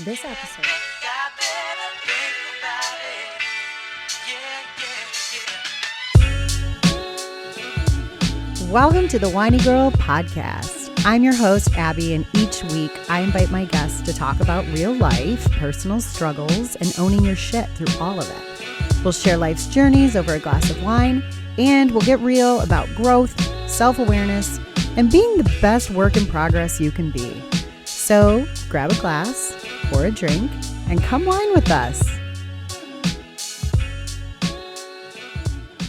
This episode. Welcome to the Winey Girl podcast. I'm your host, Abby, and each week I invite my guests to talk about real life, personal struggles, and owning your shit through all of it. We'll share life's journeys over a glass of wine, and we'll get real about growth, self-awareness, and being the best work in progress you can be. So grab a glass, pour a drink, and come wine with us.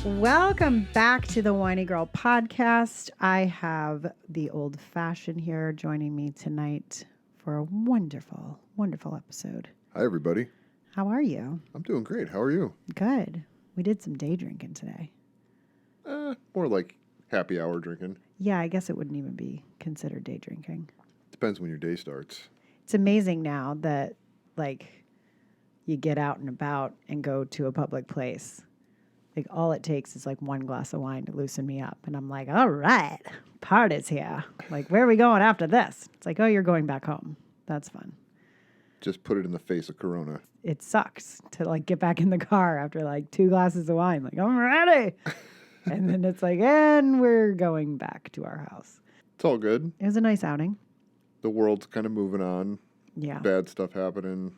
Welcome back to the Winey Girl podcast. I have the old fashioned here joining me tonight for a wonderful, wonderful episode. Hi, everybody. How are you? I'm doing great. How are you? Good. We did some day drinking today. More like happy hour drinking. Yeah, I guess it wouldn't even be considered day drinking. Depends when your day starts. It's amazing now that, you get out and about and go to a public place. All it takes is one glass of wine to loosen me up. And I'm like, all right, party's here. Where are we going after this? It's like, oh, you're going back home. That's fun. Just put it in the face of Corona. It sucks to get back in the car after 2 glasses of wine. I'm ready. And then it's and we're going back to our house. It's all good. It was a nice outing. The world's kind of moving on. Yeah. Bad stuff happening.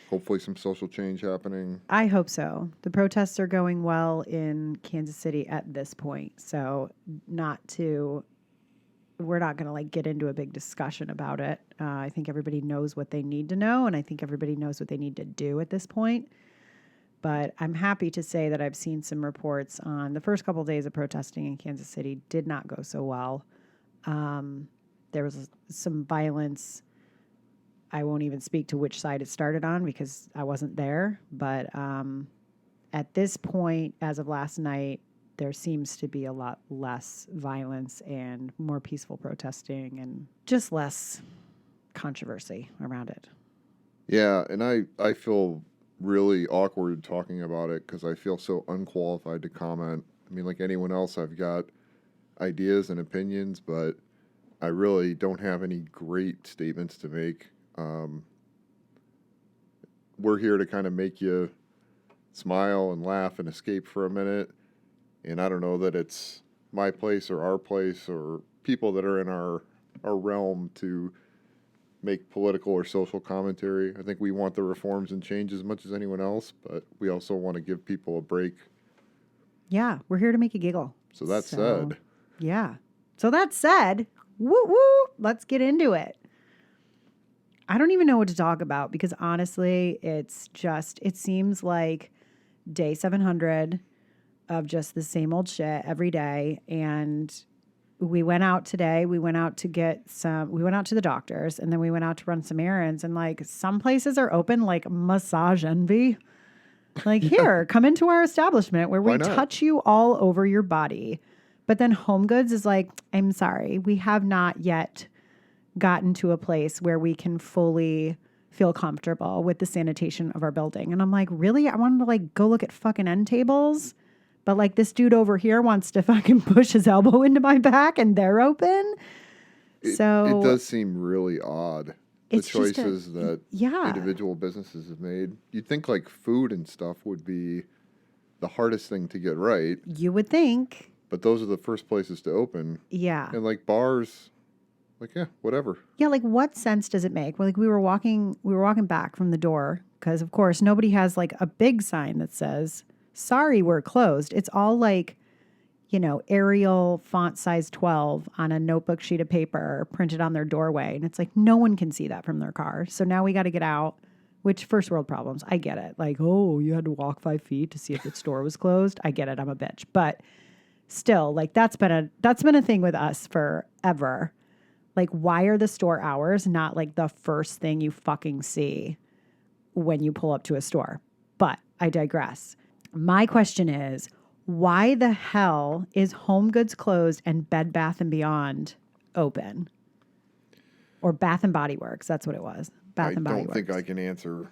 Hopefully some social change happening. I hope so. The protests are going well in Kansas City at this point. So we're not going to get into a big discussion about it. I think everybody knows what they need to know, and I think everybody knows what they need to do at this point. But I'm happy to say that I've seen some reports on the first couple of days of protesting in Kansas City did not go so well. There was some violence. I won't even speak to which side it started on because I wasn't there. But at this point, as of last night, there seems to be a lot less violence and more peaceful protesting and just less controversy around it. Yeah, and I feel really awkward talking about it because I feel so unqualified to comment. I mean, like anyone else, I've got ideas and opinions, but I really don't have any great statements to make. We're here to kind of make you smile and laugh and escape for a minute. And I don't know that it's my place or our place or people that are in our realm to make political or social commentary. I think we want the reforms and change as much as anyone else, but we also want to give people a break. Yeah, we're here to make you giggle. So that said. Yeah. So that said, woo woo, let's get into it. I don't even know what to talk about because honestly, it seems like day 700 of just the same old shit every day. And we went out today. We went out to the doctors, and then we went out to run some errands, and some places are open, Massage Envy. Here, come into our establishment where we touch you all over your body. But then Home Goods is I'm sorry, we have not yet gotten to a place where we can fully feel comfortable with the sanitation of our building. And I'm like, really? I wanted to go look at fucking end tables. But this dude over here wants to fucking push his elbow into my back and they're open. It does seem really odd. The choices that individual businesses have made. You'd think food and stuff would be the hardest thing to get right. You would think. But those are the first places to open. Yeah. And bars, whatever. Yeah, what sense does it make? Well, we were walking back from the door because of course nobody has a big sign that says, "Sorry, we're closed." It's all Arial font size 12 on a notebook sheet of paper printed on their doorway. And it's no one can see that from their car. So now we got to get out, which first world problems. I get it. Oh, you had to walk 5 feet to see if the store was closed. I get it. I'm a bitch. But still, that's been a thing with us forever. Why are the store hours not the first thing you fucking see when you pull up to a store? But I digress. My question is, why the hell is Home Goods closed and Bed Bath & Beyond open? Or Bath & Body Works, that's what it was. Bath & Body Works. I don't think I can answer.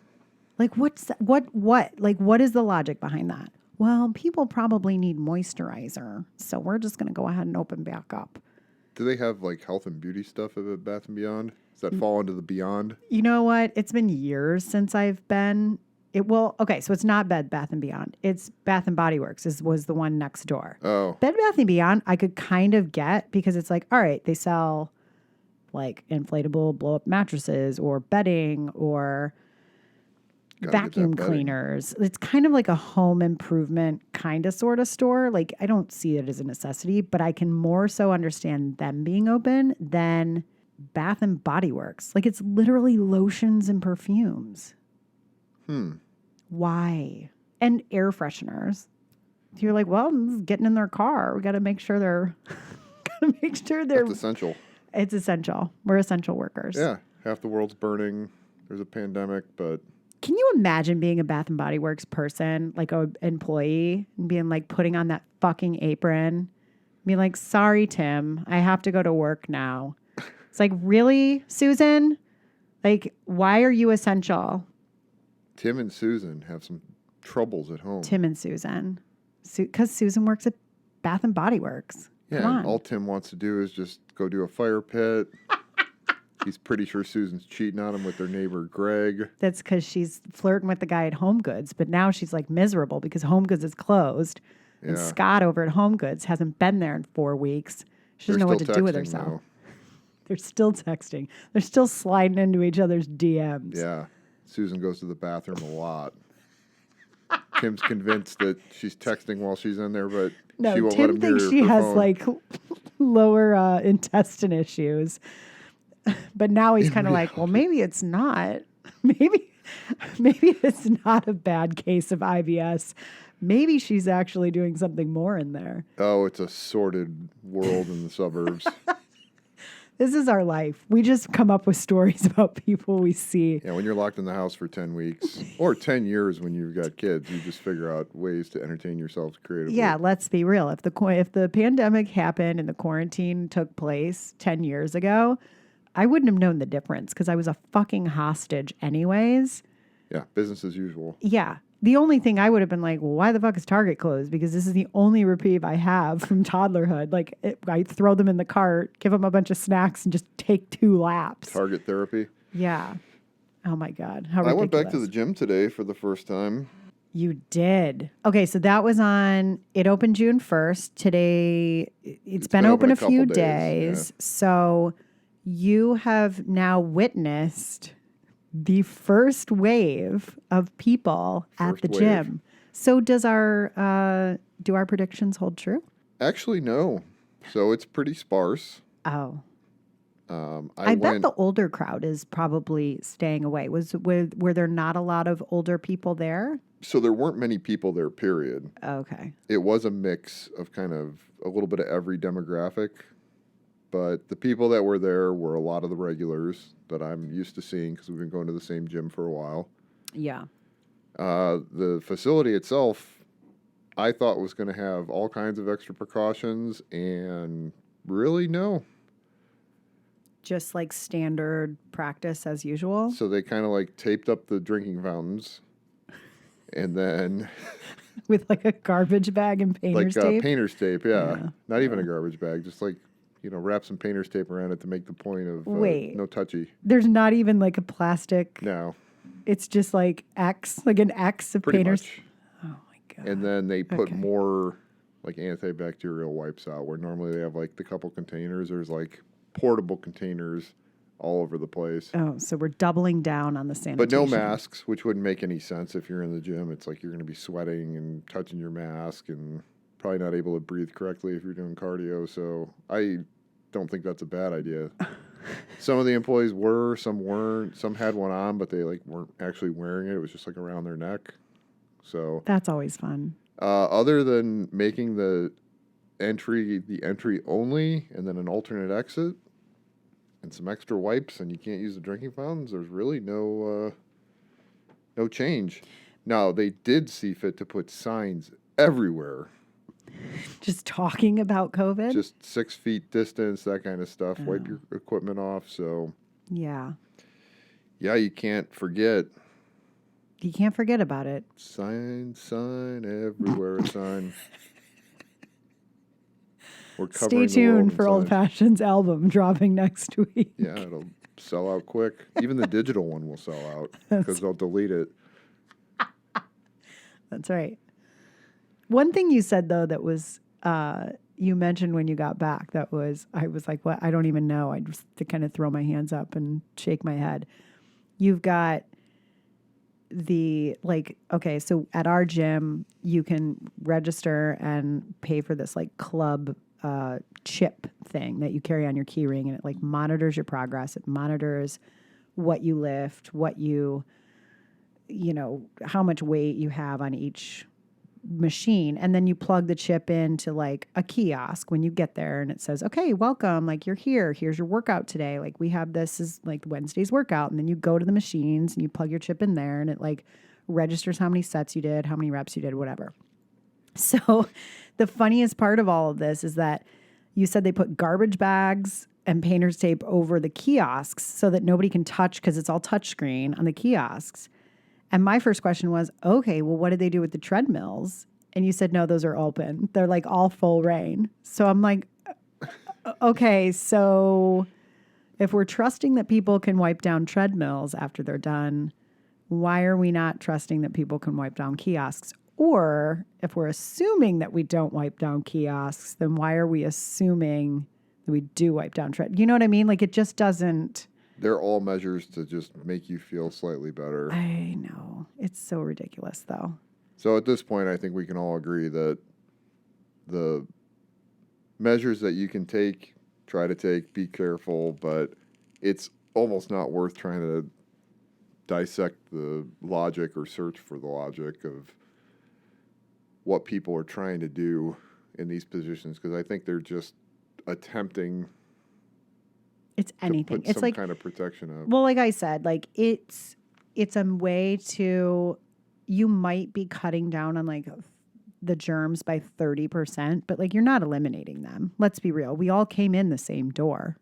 What's that? What? What is the logic behind that? Well, people probably need moisturizer, so we're just going to go ahead and open back up. Do they have health and beauty stuff at Bath & Beyond? Does that fall into the beyond? You know what? It's been years since I've been. Okay, so it's not Bed Bath & Beyond. It's Bath & Body Works was the one next door. Oh, Bed Bath & Beyond, I could kind of get because it's like, all right, they sell like inflatable blow-up mattresses or bedding or gotta get that vacuum bedding. cleaners. It's kind of like a home improvement kind of sort of store. Like, I don't see it as a necessity, but I can more so understand them being open than Bath & Body Works. Like, it's literally lotions and perfumes. Why? And air fresheners. You're like, well, this is getting in their car. We got to make sure That's essential. It's essential. We're essential workers. Yeah, half the world's burning. There's a pandemic, but Can you imagine being a Bath and Body Works person, like an employee, and being like putting on that fucking apron, being like, sorry, Tim, I have to go to work now. It's like, really, Susan? Like, why are you essential? Tim and Susan have some troubles at home. Tim and Susan. Because Susan works at Bath and Body Works. Yeah, Come on. and all Tim wants to do is just go do a fire pit. He's pretty sure Susan's cheating on him with their neighbor, Greg. That's because she's flirting with the guy at Home Goods, but now she's like miserable because Home Goods is closed. And Yeah. Scott over at Home Goods hasn't been there in 4 weeks. She doesn't know what to do with texting, herself. though. They're still texting. They're still sliding into each other's DMs. Yeah. Susan goes to the bathroom a lot. Tim's convinced that she's texting while she's in there, but No, she won't let Tim him thinks hear she her has phone. like lower intestine issues. But now he's kind of like, well, maybe it's not. Maybe it's not a bad case of IBS. Maybe she's actually doing something more in there. Oh, it's a sordid world in the suburbs. This is our life. We just come up with stories about people we see. Yeah, when you're locked in the house for 10 weeks or 10 years when you've got kids, you just figure out ways to entertain yourselves creatively. Yeah, let's be real. If the pandemic happened and the quarantine took place 10 years ago, I wouldn't have known the difference because I was a fucking hostage anyways. Yeah, business as usual. Yeah. The only thing I would have been like, well, why the fuck is Target closed? Because this is the only reprieve I have from toddlerhood. Like, I throw them in the cart, give them a bunch of snacks, and just take 2 laps. Target therapy. Yeah. Oh my God. How I ridiculous. went back to the gym today for the first time. You did. Okay, so that was it opened June 1st. Today, it's been open a few couple days, days. So you have now witnessed the first wave of people at First the wave. gym. So do our predictions hold true? Actually, no. So it's pretty sparse. Oh, I bet went, the older crowd is probably staying away. Were there not a lot of older people there? so there weren't many people there, period. Okay. It was a mix of kind of a little bit of every demographic. But the people that were there were a lot of the regulars that I'm used to seeing because we've been going to the same gym for a while. Yeah. The facility itself, I thought was going to have all kinds of extra precautions, and really no. Just like standard practice as usual. So they kind of like taped up the drinking fountains, and then With like a garbage bag and painter's tape. painter's tape, yeah. Yeah. Not even a garbage bag, just like wrap some painter's tape around it to make the point of Wait. no touchy. There's not even like a plastic. No, It's just like an X of pretty painter's. much. Oh my God. And then they put Okay. more like antibacterial wipes out, where normally they have like the couple containers. There's like portable containers all over the place. Oh, so we're doubling down on the sanitation. But no masks, which wouldn't make any sense if you're in the gym. It's like you're going to be sweating and touching your mask and probably not able to breathe correctly if you're doing cardio. So I don't think that's a bad idea. Some of the employees were, some weren't. Some had one on, but they like weren't actually wearing it. It was just like around their neck. So That's always fun. other than making the entry only, and then an alternate exit, and some extra wipes, and you can't use the drinking fountains, there's really no change. Now, they did see fit to put signs everywhere. Just talking about COVID. Just 6 feet distance, that kind of stuff. Wipe your equipment off. So, Yeah. yeah, you can't forget. You can't forget about it. Sign, everywhere a sign. We're Stay covering the world tuned in for Old signs. Fashioned's album dropping next week. Yeah, it'll sell out quick. Even the digital one will sell out because they'll delete it. That's right. One thing you said, though, that was, you mentioned when you got back, I was like, what? I don't even know. I just to kind of throw my hands up and shake my head. You've got okay, so at our gym, you can register and pay for this like club chip thing that you carry on your key ring, and it like monitors your progress. It monitors what you lift, how much weight you have on each machine, and then you plug the chip into like a kiosk when you get there, and it says, okay, welcome, like you're here's your workout today, like we have this is like Wednesday's workout. And then you go to the machines and you plug your chip in there, and it like registers how many sets you did, how many reps you did, whatever. So the funniest part of all of this is that you said they put garbage bags and painter's tape over the kiosks so that nobody can touch, because it's all touchscreen on the kiosks. And my first question was, okay, well, what did they do with the treadmills? And you said, no, those are open. They're like all full rein. So I'm like, okay, so if we're trusting that people can wipe down treadmills after they're done, why are we not trusting that people can wipe down kiosks? Or if we're assuming that we don't wipe down kiosks, then why are we assuming that we do wipe down treadmills? You know what I mean? Like it just doesn't. They're all measures to just make you feel slightly better. I know. It's so ridiculous, though. So at this point, I think we can all agree that the measures that you can take, try to take, be careful, but it's almost not worth trying to dissect the logic or search for the logic of what people are trying to do in these positions, because I think they're just attempting it's anything. to put it's some like kind of protection up. Well, like I said, like it's a way to, you might be cutting down on like the germs by 30%, but like you're not eliminating them. Let's be real. We all came in the same door,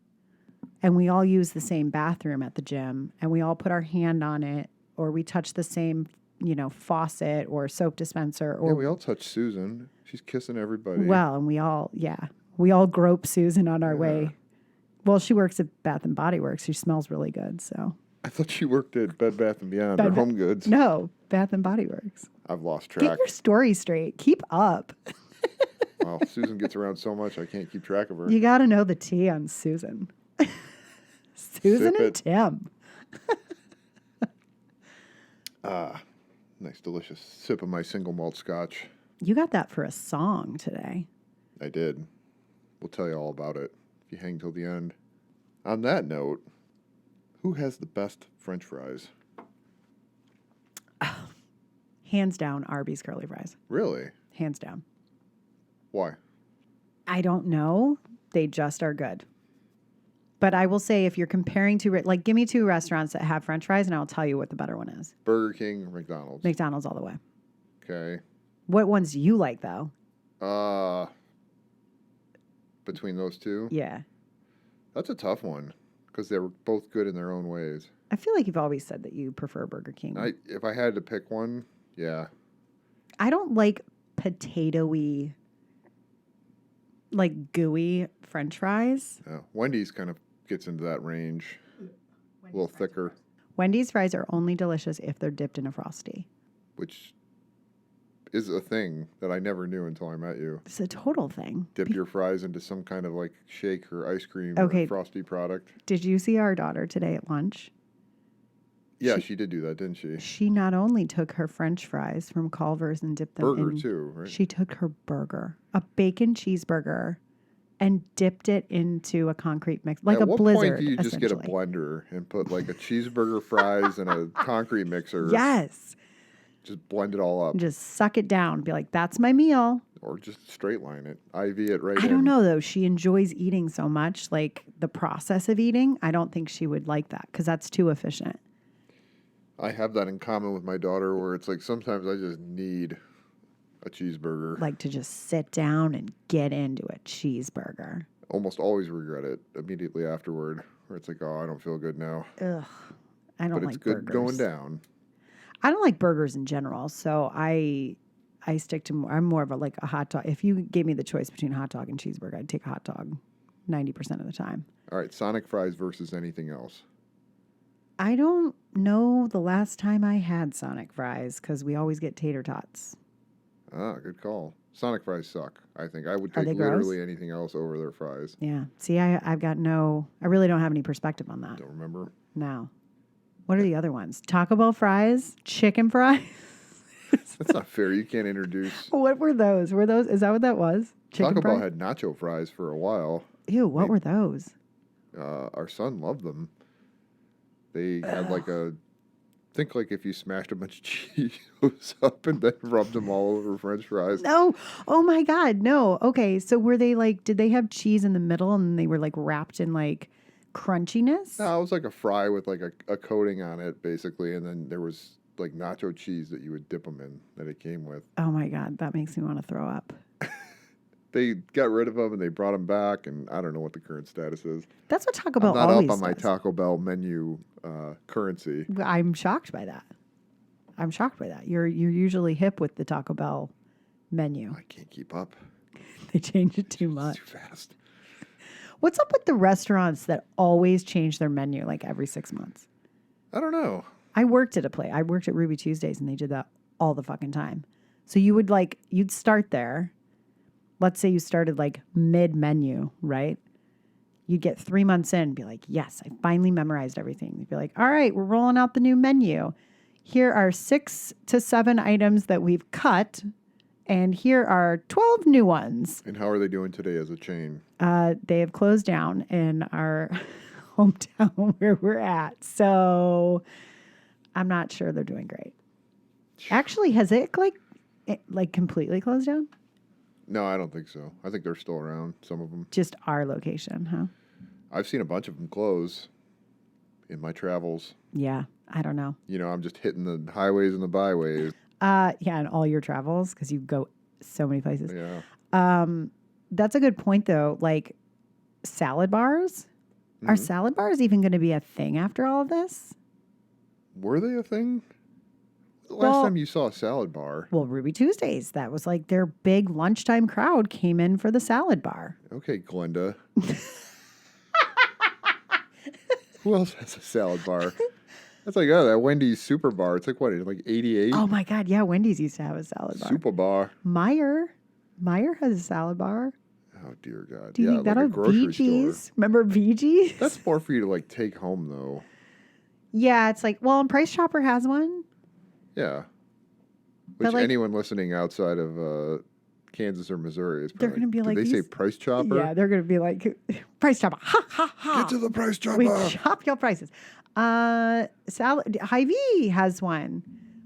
and we all use the same bathroom at the gym, and we all put our hand on it, or we touch the same, faucet or soap dispenser, or Yeah, we all touch Susan. She's kissing everybody. well, and we all grope Susan on our way. Well, she works at Bath and Body Works. She smells really good, so. I thought she worked at Bed Bath & Beyond or Home Goods. No, Bath and Body Works. I've lost track. Get your story straight. Keep up. Well, Susan gets around so much, I can't keep track of her. You got to know the tea on Susan. Susan Sip and it. Tim. Nice, delicious sip of my single malt Scotch. You got that for a song today. I did. We'll tell you all about it if you hang till the end. On that note, who has the best French fries? Hands down, Arby's curly fries. Really? Hands down. Why? I don't know. They just are good. But I will say, if you're comparing two, like, give me two restaurants that have French fries, and I'll tell you what the better one is. Burger King, McDonald's. McDonald's all the way. Okay. What ones do you like, though? Between those two? Yeah. That's a tough one because they were both good in their own ways. I feel like you've always said that you prefer Burger King. If I had to pick one, yeah. I don't like potatoey, like gooey French fries. Yeah. Wendy's kind of gets into that range. A little thicker. Wendy's fries are only delicious if they're dipped in a Frosty. Which is a thing that I never knew until I met you. It's a total thing. Dip your fries into some kind of like shake or ice cream Okay. or Frosty product. Did you see our daughter today at lunch? Yeah, she did do that, didn't she? She not only took her French fries from Culver's and dipped them Burger in. too, right? She took her burger, a bacon cheeseburger, and dipped it into a concrete mix, like At a what blizzard. point do you just get a essentially. blender and put like a cheeseburger, fries, and a concrete mixer? Yes. Just blend it all up. Just suck it down. Be like, that's my meal. Or just straight line it. IV it right I in. don't know, though. She enjoys eating so much, like the process of eating. I don't think she would like that because that's too efficient. I have that in common with my daughter where it's like sometimes I just need a cheeseburger. Like to just sit down and get into a cheeseburger. Almost always regret it immediately afterward. Where it's like, oh, I don't feel good now. Ugh. I don't But like it's good burgers. going down. I don't like burgers in general, so I stick to more. I'm more of a hot dog. If you gave me the choice between a hot dog and cheeseburger, I'd take a hot dog 90% of the time. All right, Sonic fries versus anything else. I don't know the last time I had Sonic fries because we always get tater tots. Ah, good call. Sonic fries suck. I think I would Are take they gross? literally anything else over their fries. Yeah. See, I've got I really don't have any perspective on that. Don't remember. No. What are the other ones? Taco Bell fries? Chicken fries? That's not fair. You can't introduce. What were those? Is that what that was? Chicken Taco Bell fries? had nacho fries for a while. Ew, what They- were those? Our son loved them. They had like think like if you smashed a bunch of Cheetos up and then rubbed them all over French fries. No. Oh my God. No. Okay. So were they like, did they have cheese in the middle and they were like wrapped in like crunchiness? No, it was like a fry with like a coating on it, basically, and then there was like nacho cheese that you would dip them in that it came with. Oh my God. That makes me want to throw up. They got rid of them and they brought them back, and I don't know what the current status is. That's what Taco Bell I'm not always up on my does. Taco Bell menu currency. I'm shocked by that. I'm shocked by that. You're usually hip with the Taco Bell menu. I can't keep up. They change it too It's much. too fast. What's up with the restaurants that always change their menu like every 6 months? I don't know. I worked at Ruby Tuesdays and they did that all the fucking time. So you'd start there. Let's say you started like mid menu, right? You'd get 3 months in and be like, yes, I finally memorized everything. You'd be like, all right, we're rolling out the new menu. Here are 6 to 7 items that we've cut, and here are 12 new ones. And how are they doing today as a chain? They have closed down in our hometown where we're at. So I'm not sure they're doing great. Actually, has it like completely closed down? No, I don't think so. I think they're still around, some of them. Just our location, huh? I've seen a bunch of them close in my travels. Yeah, I don't know. You know, I'm just hitting the highways and the byways. Yeah, and all your travels because you go so many places. Yeah. That's a good point, though. Like salad bars, are Mhm. salad bars even going to be a thing after all of this? Were they a thing? The last Well- time you saw a salad bar. Well, Ruby Tuesdays, that was like their big lunchtime crowd came in for the salad bar. Okay, Glenda. Who else has a salad bar? That's like, oh, that Wendy's super bar. It's like, what, like 88? Oh my God, yeah, Wendy's used to have a salad bar. Super bar. Meyer has a salad bar. Oh, dear God. Do you think like that'll a grocery VG's? store. Remember VG's? That's more for you to like take home, though. Yeah, it's like, well, and Price Chopper has one. Yeah. But, Which like- anyone listening outside of Kansas or Missouri is They're probably gonna be like, did they say these- Price Chopper? Yeah, they're going to be like, Price Chopper, ha, ha, ha. Get to the Price Chopper. We chop your prices. Salad, Hy-Vee has one.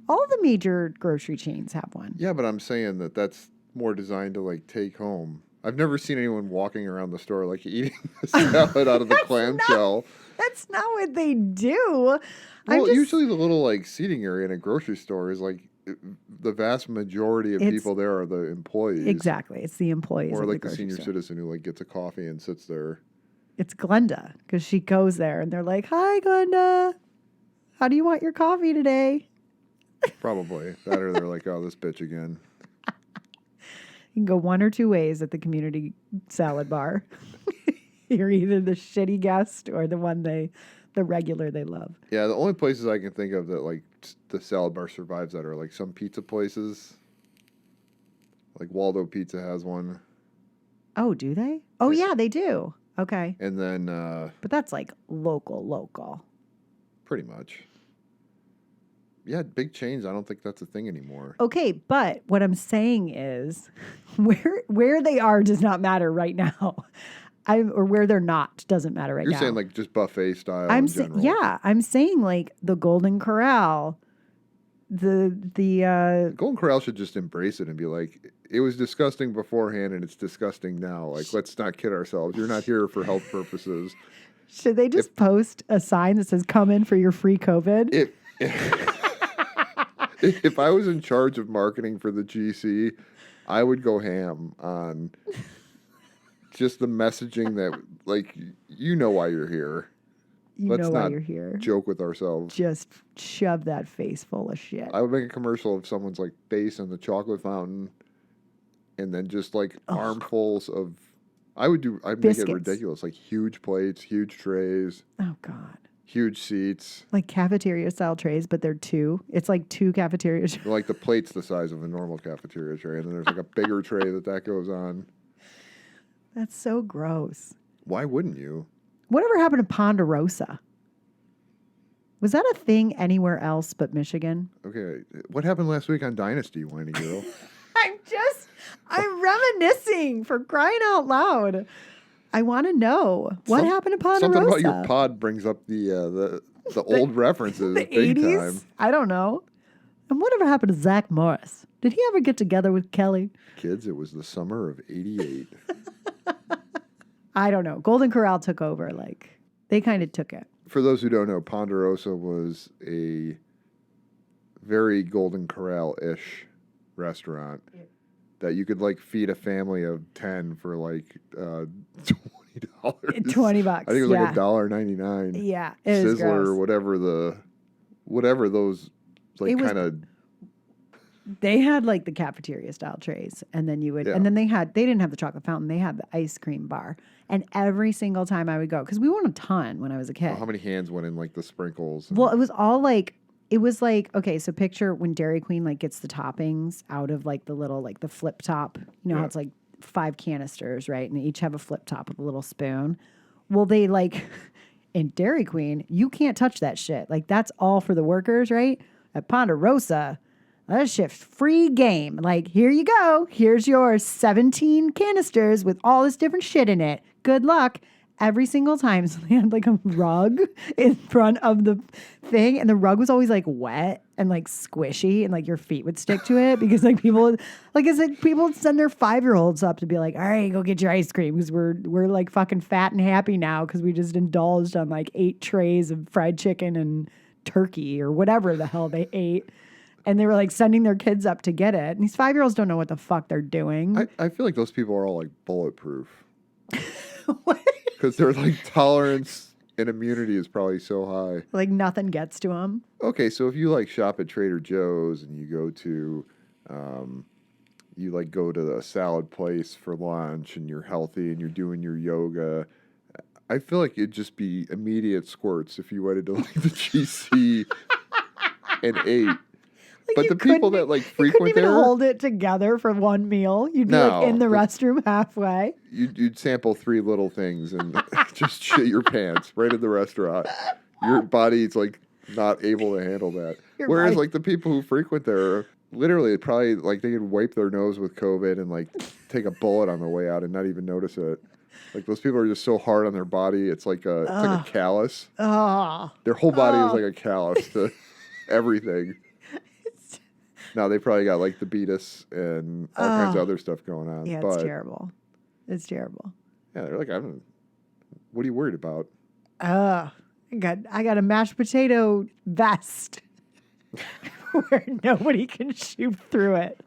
All the major grocery chains have one. Yeah, but I'm saying that that's more designed to like take home. I've never seen anyone walking around the store like eating a salad out of the clamshell. That's not what they do. Well, usually the little like seating area in a grocery store is like the vast majority of It's- people there are the employees. Exactly. It's the employees Or of like the the grocery senior store. citizen who like gets a coffee and sits there. It's Glenda because she goes there and they're like, hi, Glenda. How do you want your coffee today? Probably. That or they're like, oh, this bitch again. You can go one or two ways at the community salad bar. You're either the shitty guest or the regular they love. Yeah, the only places I can think of that like the salad bar survives that are like some pizza places. Like Waldo Pizza has one. Oh, do they? Oh, yeah, they do. Okay. And then But that's like local. pretty much. Yeah, big chains, I don't think that's a thing anymore. Okay, but what I'm saying is where they are does not matter right now. Or where they're not doesn't matter right You're now. saying like just buffet style I'm in saying general. yeah, I'm saying like the Golden Corral, the Golden Corral should just embrace it and be like, it was disgusting beforehand and it's disgusting now. Like, let's not kid ourselves. You're not here for health purposes. should they just post a sign that says "Come in for your free COVID"? If I was in charge of marketing for the GC, I would go ham on just the messaging that, like, you know why you're here. You let's know why not you're here. Joke with ourselves. Just shove that face full of shit. I would make a commercial of someone's like face in the chocolate fountain, and then just like armfuls of. I'd make Biscuits. it ridiculous, like huge plates, huge trays, Oh God. huge seats. Like cafeteria style trays, but they're two. It's like two cafeteria trays. Like the plate's the size of a normal cafeteria tray, and then there's like a bigger tray that goes on. That's so gross. Why wouldn't you? Whatever happened to Ponderosa? Was that a thing anywhere else but Michigan? Okay, what happened last week on Dynasty, Winey Girl? I'm reminiscing, for crying out loud. I want to know what happened to Ponderosa. Something about your pod brings up the old references The big 80s? time. I don't know. And whatever happened to Zach Morris? Did he ever get together with Kelly? Kids, it was the summer of '88. I don't know. Golden Corral took over. Like, they kind of took it. For those who don't know, Ponderosa was a very Golden Corral-ish restaurant that you could like feed a family of 10 for like $20. $20. I think it was like $1.99. Yeah, it was Sizzler, gross. whatever those like It was- kind of. They had like the cafeteria style trays, and then you would, and then they didn't have the chocolate fountain. They had the ice cream bar, and every single time I would go, because we went a ton when I was a kid. How many hands went in like the sprinkles? Well, it was all like, it was like, okay, so picture when Dairy Queen like gets the toppings out of like the little, like the flip top, you know how it's like 5 canisters, right? And they each have a flip top with a little spoon. Well, they like, in Dairy Queen, you can't touch that shit. Like that's all for the workers, right? At Ponderosa, that shit's free game. Like, here you go. Here's your 17 canisters with all this different shit in it. Good luck. Every single time. So they had like a rug in front of the thing. And the rug was always like wet and like squishy. And like your feet would stick to it because like people, like it's like people would send their 5-year-olds up to be like, all right, go get your ice cream. Because we're like fucking fat and happy now. Because we just indulged on like 8 trays of fried chicken and turkey or whatever the hell they ate. And they were like sending their kids up to get it. And these 5-year-olds don't know what the fuck they're doing. I feel like those people are all like bulletproof. Because their like tolerance and immunity is probably so high. Like nothing gets to them. Okay, so if you like shop at Trader Joe's and you go to, you like go to a salad place for lunch and you're healthy and you're doing your yoga, I feel like it'd just be immediate squirts if you went into like the GC and ate. But the people that like frequent you couldn't even there, hold it together for one meal. You'd be like in the restroom halfway. you'd sample 3 little things and just shit your pants right in the restaurant. Your body's like not able to handle that. Whereas like the people who frequent there, literally probably like they could wipe their nose with COVID and like take a bullet on the way out and not even notice it. Like those people are just so hard on their body. It's like a callus. Oh. Their whole body is like a callus to everything. Now they probably got like the beatus and all kinds of other stuff going on. Yeah, it's terrible. It's terrible. Yeah, they're like, what are you worried about? I got a mashed potato vest where nobody can shoot through it.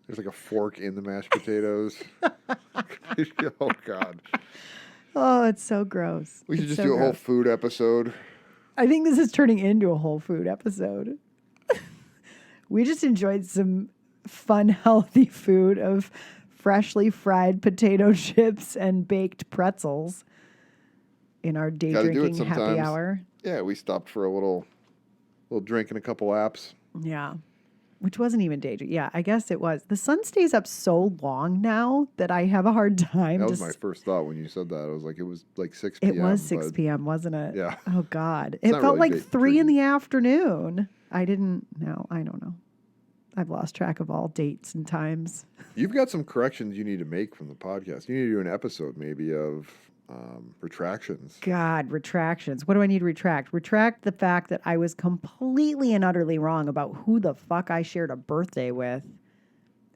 There's like a fork in the mashed potatoes. Oh God. Oh, it's so gross. We should just do a whole food episode. I think this is turning into a whole food episode. We just enjoyed some fun, healthy food of freshly fried potato chips and baked pretzels in our day drinking happy hour. Yeah, we stopped for a little drink and a couple apps. Yeah. Which wasn't even day drinking. Yeah, I guess it was. The sun stays up so long now that I have a hard time. That was my first thought when you said that. I was like, it was like 6 p.m. It was 6 p.m., wasn't it? Yeah. Oh, God. It felt really like 3 in the afternoon. I don't know. I've lost track of all dates and times. You've got some corrections you need to make from the podcast. You need to do an episode maybe of retractions. God, retractions. What do I need to retract? Retract the fact that I was completely and utterly wrong about who the fuck I shared a birthday with,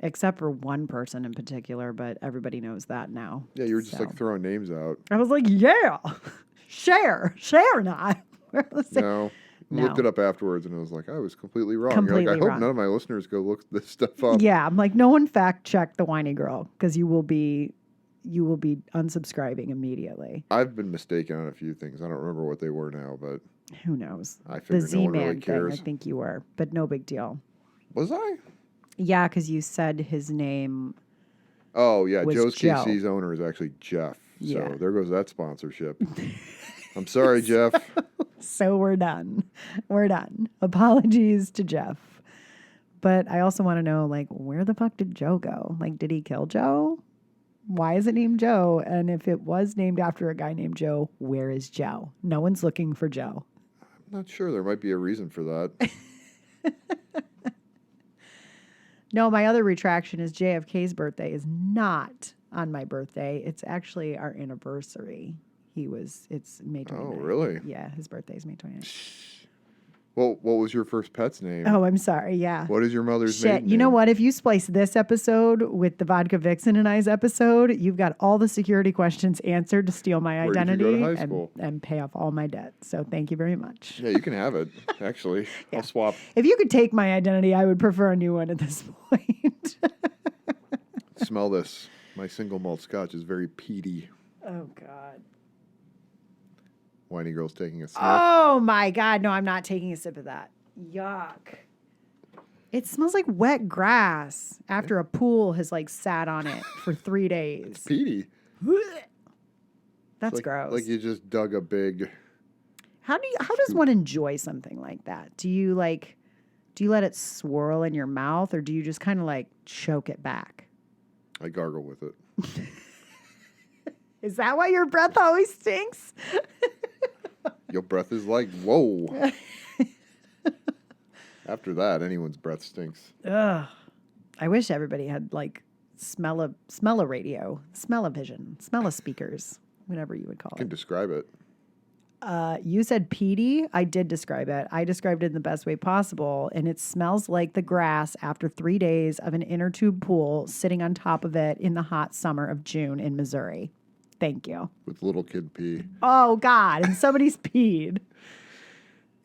except for one person in particular, but everybody knows that now. Yeah, you were just like throwing names out. I was like, yeah, share not. No. Looked it up afterwards and I was like, I was completely wrong. You're like, I hope none of my listeners go look this stuff up. Yeah, I'm like, no one fact check the Winey Girl because you will be unsubscribing immediately. I've been mistaken on a few things. I don't remember what they were now, but who knows? I figured the no one really Z-Man cares. thing, I think you were, but no big deal. Was I? Yeah, because you said his name. Oh yeah, was Joe's Joe. KC's owner is actually Jeff. Yeah. So there goes that sponsorship. I'm sorry, Jeff. So we're done. We're done. Apologies to Jeff. But I also want to know, like, where the fuck did Joe go? Like, did he kill Joe? Why is it named Joe? And if it was named after a guy named Joe, where is Joe? No one's looking for Joe. I'm not sure. There might be a reason for that. No, my other retraction is JFK's birthday is not on my birthday. It's actually our anniversary. It's May 29th. Oh, really? Yeah, his birthday is May 29th. Well, what was your first pet's name? Oh, I'm sorry. Yeah. What is your mother's Shit. maiden You know name? what? If you splice this episode with the Vodka Vixen and I's episode, you've got all the security questions answered to steal my Where did you identity go to high school? and pay off all my debt. So thank you very much. Yeah, you can have it, actually. Yeah. I'll swap. If you could take my identity, I would prefer a new one at this point. Smell this. My single malt scotch is very peaty. Oh, God. Winey Girl's taking a sniff. Oh, my God. No, I'm not taking a sip of that. Yuck. It smells like wet grass after a pool has like sat on it for 3 days. Peaty. That's Like, gross. Like you just dug a big... How does one enjoy something like that? Do you let it swirl in your mouth, or do you just kind of like choke it back? I gargle with it. Is that why your breath always stinks? Your breath is like, whoa. After that, anyone's breath stinks. Ugh. I wish everybody had like smell-o-vision, smell-o speakers, whatever you would call You can it. describe it. You said peaty. I did describe it. I described it in the best way possible. And it smells like the grass after 3 days of an inner tube pool sitting on top of it in the hot summer of June in Missouri. Thank you. With little kid pee. Oh, God. And somebody's peed.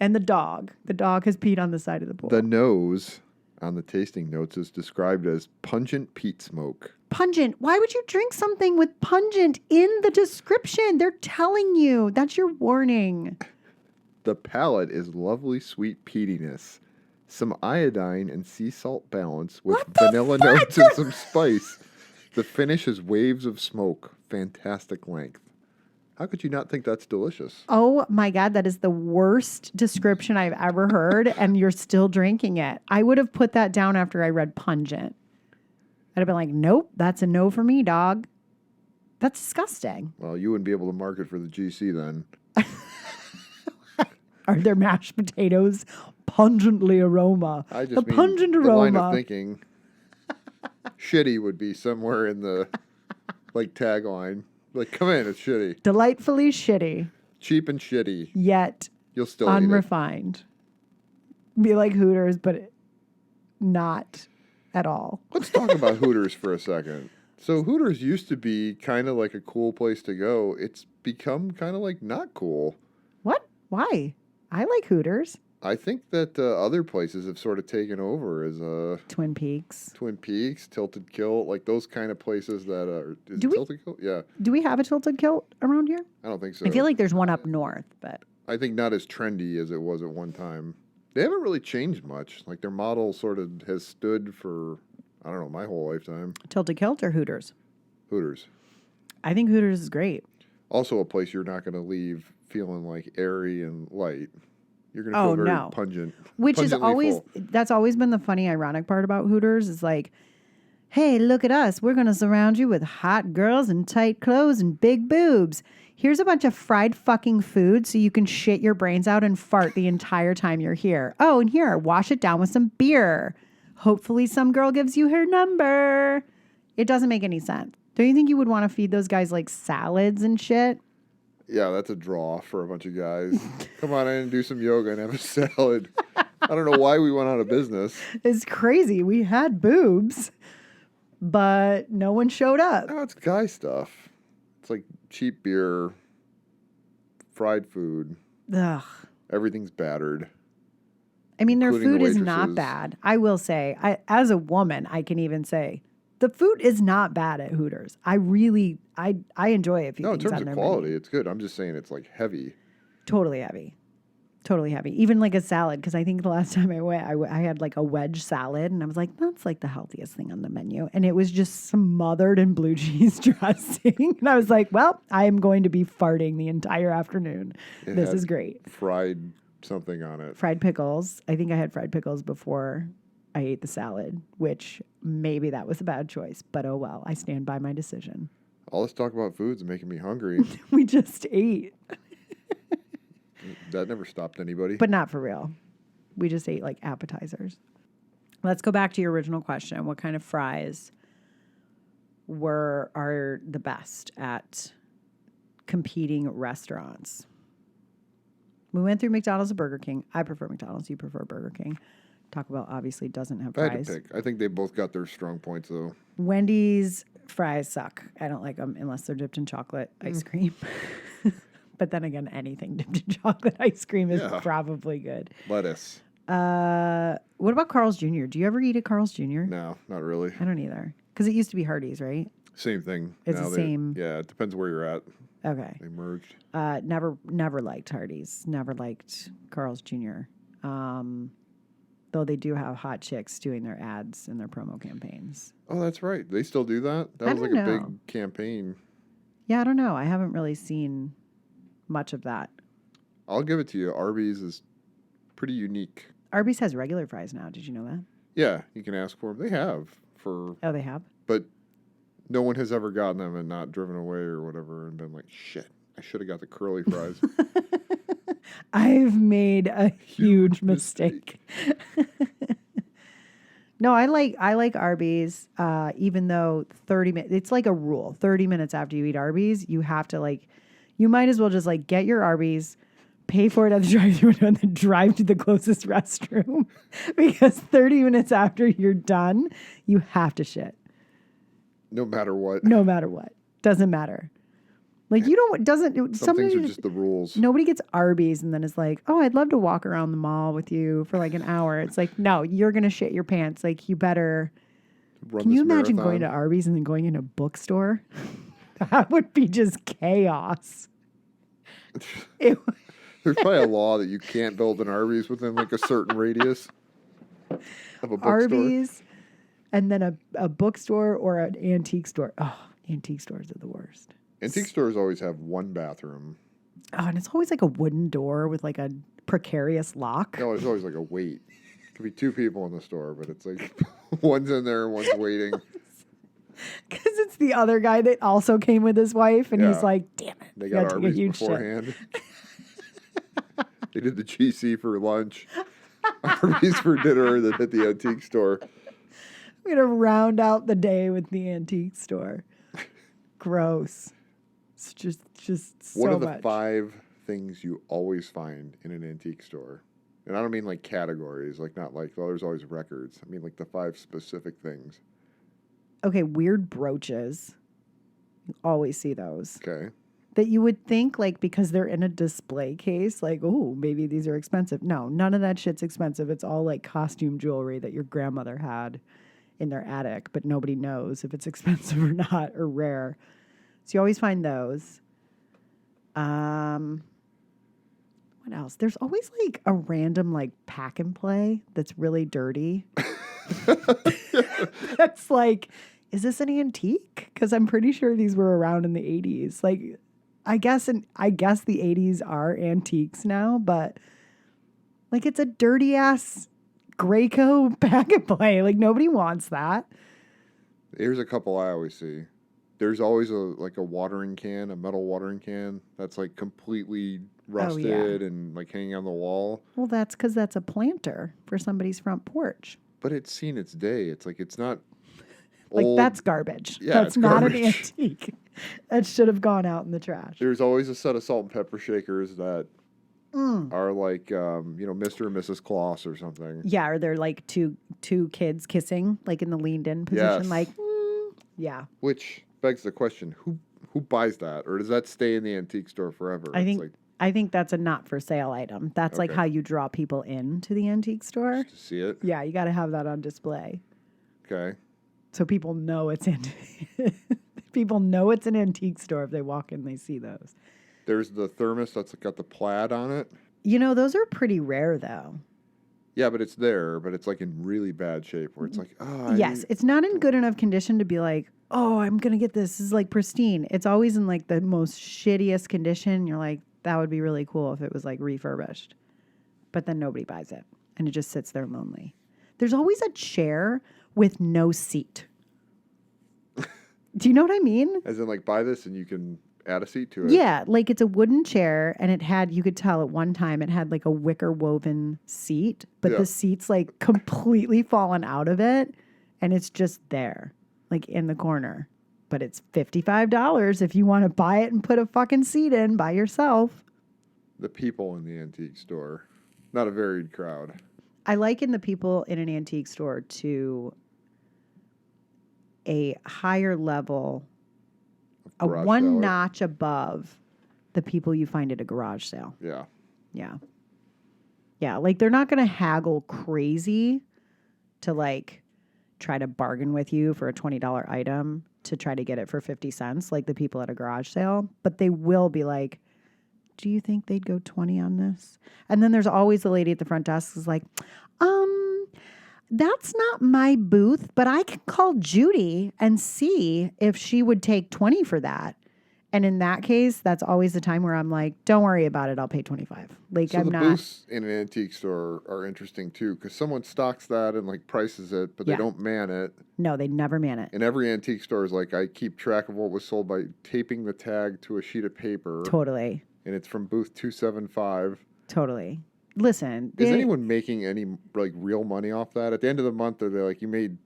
And the dog. The dog has peed on the side of the pool. The nose on the tasting notes is described as pungent peat smoke. Pungent. Why would you drink something with pungent in the description? They're telling you. That's your warning. The palate is lovely sweet peatiness, some iodine and sea salt balance with What the vanilla fuck? notes and some spice. The finish is waves of smoke. Fantastic length. How could you not think that's delicious? Oh my God, that is the worst description I've ever heard, and you're still drinking it. I would have put that down after I read pungent. I'd have been like, nope, that's a no for me, dog. That's disgusting. Well, you wouldn't be able to market for the GC then. Are there mashed potatoes pungently aroma? I just the mean pungent the line of aroma. thinking. Shitty would be somewhere in the like tagline. Like, come in, it's shitty. Delightfully shitty, Cheap and shitty. yet You'll still eat it. unrefined. Be like Hooters, but not at all. Let's talk about Hooters for a second. So Hooters used to be kind of like a cool place to go. It's become kind of like not cool. What? Why? I like Hooters. I think that other places have sort of taken over as Twin Peaks. Twin Peaks, Tilted Kilt, like those kind of places that are... Is Do it we- Tilted Kilt? Yeah, Do we have a tilted kilt around here? I don't think so. I feel like there's one up north, but I think not as trendy as it was at one time. They haven't really changed much. Like their model sort of has stood for, I don't know, my whole lifetime. tilted kilt or Hooters? Hooters. I think Hooters is great. Also a place you're not going to leave feeling like airy and light. You're going to Oh, feel very no. pungent. Which is pungently always, full. that's always been the funny, ironic part about Hooters is like, hey, look at us. We're going to surround you with hot girls and tight clothes and big boobs. Here's a bunch of fried fucking food so you can shit your brains out and fart the entire time you're here. Oh, and here, wash it down with some beer. Hopefully some girl gives you her number. It doesn't make any sense. Don't you think you would want to feed those guys like salads and shit? Yeah, that's a draw for a bunch of guys. Come on in and do some yoga and have a salad. I don't know why we went out of business. It's crazy. We had boobs, but no one showed up. No, it's guy stuff. It's like cheap beer, fried food. Ugh. Everything's battered. I mean, their Including food the is not waitresses. bad. I will say, as a woman, I can even say the food is not bad at Hooters. I enjoy a few No, in things terms on of their quality, menu. it's good. I'm just saying it's like heavy. Totally heavy. totally heavy. Even like a salad, because I think the last time I went, I had like a wedge salad, and I was like, that's like the healthiest thing on the menu. And it was just smothered in blue cheese dressing. And I was like, well, I am going to be farting the entire afternoon. It This had is great. fried something on it. Fried pickles. I think I had fried pickles before I ate the salad, which maybe that was a bad choice, but oh well. I stand by my decision. All this talk about food's making me hungry. We just ate. That never stopped anybody. But not for real. We just ate like appetizers. Let's go back to your original question. What kind of fries are the best at competing restaurants? We went through McDonald's and Burger King. I prefer McDonald's. You prefer Burger King. Taco Bell obviously doesn't have I fries. had to pick. I think they both got their strong points though. Wendy's fries suck. I don't like them unless they're dipped in chocolate ice cream. But then again, anything dipped in chocolate ice cream is probably good. Lettuce. What about Carl's Jr.? Do you ever eat at Carl's Jr.? No, not really. I don't either. Because it used to be Hardee's, right? Same thing. It's the same. Yeah, it depends where you're at. Okay. They merged. Never liked Hardee's. Never liked Carl's Jr. Though they do have hot chicks doing their ads and their promo campaigns. Oh, that's right. They still do that? That was like a big campaign. Yeah, I don't know. I haven't really seen much of that. I'll give it to you. Arby's is pretty unique. Arby's has regular fries now. Did you know that? Yeah, you can ask for them. They have for. Oh, they have? But no one has ever gotten them and not driven away or whatever and been like, shit, I should have got the curly fries. I've made a huge mistake. No, I like Arby's, even though 30 minutes, it's like a rule. 30 minutes after you eat Arby's, you have to you might as well just get your Arby's, pay for it at the drive-thru and then drive to the closest restroom because 30 minutes after you're done, you have to shit. No matter what. No matter what. Doesn't matter. Some things are just the rules. Nobody gets Arby's and then is like, oh, I'd love to walk around the mall with you for an hour. It's like, no, you're going to shit your pants. You better. Can you imagine going to Arby's and then going in a bookstore? That would be just chaos. There's probably a law that you can't build an Arby's within a certain radius of a bookstore. Arby's and then a bookstore or an antique store. Oh, antique stores are the worst. Antique stores always have one bathroom. Oh, and it's always a wooden door with a precarious lock. No, it's always a wait. It could be two people in the store, but it's one's in there and one's waiting. Because it's the other guy that also came with his wife, and he's like, damn it. They got Arby's beforehand. They did the GC for lunch, Arby's for dinner, then hit the antique store. I'm going to round out the day with the antique store. Gross. It's just so much. What are the 5 things you always find in an antique store? And I don't mean categories, not there's always records. I mean the 5 specific things. Okay, weird brooches. You always see those. Okay. That you would think because they're in a display case, oh, maybe these are expensive. No, none of that shit's expensive. It's all costume jewelry that your grandmother had in their attic, but nobody knows if it's expensive or not or rare. So you always find those. What else? There's always a random pack and play that's really dirty. That's is this an antique? Because I'm pretty sure these were around in the 80s. I guess the 80s are antiques now, but it's a dirty ass Graco pack and play. Nobody wants that. Here's a couple I always see. There's always a watering can, a metal watering can that's completely rusted and hanging on the wall. Well, that's because that's a planter for somebody's front porch. But it's seen its day. It's it's not old. That's garbage. Yeah, that's not an antique. That should have gone out in the trash. There's always a set of salt and pepper shakers that are Mr. and Mrs. Claus or something. Yeah, or they're two kids kissing, in the leaned in position, yes. Yeah. Which begs the question, who buys that? Or does that stay in the antique store forever? I think that's a not for sale item. That's okay. How you draw people into the antique store. Just to see it? Yeah, you got to have that on display. Okay. So people know it's people know it's an antique store if they walk in, they see those. There's the thermos that's got the plaid on it. Those are pretty rare though. Yeah, but it's there, but it's like in really bad shape where it's like, Yes, it's not in good enough condition to be like, oh, I'm going to get this. This is like pristine. It's always in like the most shittiest condition. You're like, that would be really cool if it was like refurbished. But then nobody buys it and it just sits there lonely. There's always a chair with no seat. Do you know what I mean? As in, like, buy this and you can add a seat to it. Yeah, like it's a wooden chair and you could tell at one time it had like a wicker woven seat, but the seat's like completely fallen out of it and it's just there, like in the corner. But it's $55 if you want to buy it and put a fucking seat in by yourself. The people in the antique store, not a varied crowd. I liken the people in an antique store to a higher level, a one notch above the people you find at a garage sale. Yeah. Yeah. Yeah. Like they're not going to haggle crazy to like try to bargain with you for a $20 item to try to get it for 50 cents, like the people at a garage sale. But they will be like, do you think they'd go 20 on this? And then there's always the lady at the front desk who's like, that's not my booth, but I can call Judy and see if she would take 20 for that. And in that case, that's always the time where I'm like, don't worry about it. I'll pay 25. Like, so the booths in an antique store are interesting too, because someone stocks that and like prices it, but they don't man it. No, they never man it. And every antique store is like, I keep track of what was sold by taping the tag to a sheet of paper. Totally. And it's from booth 275. Totally. Listen. Is anyone making any like real money off that? At the end of the month, are they like, you made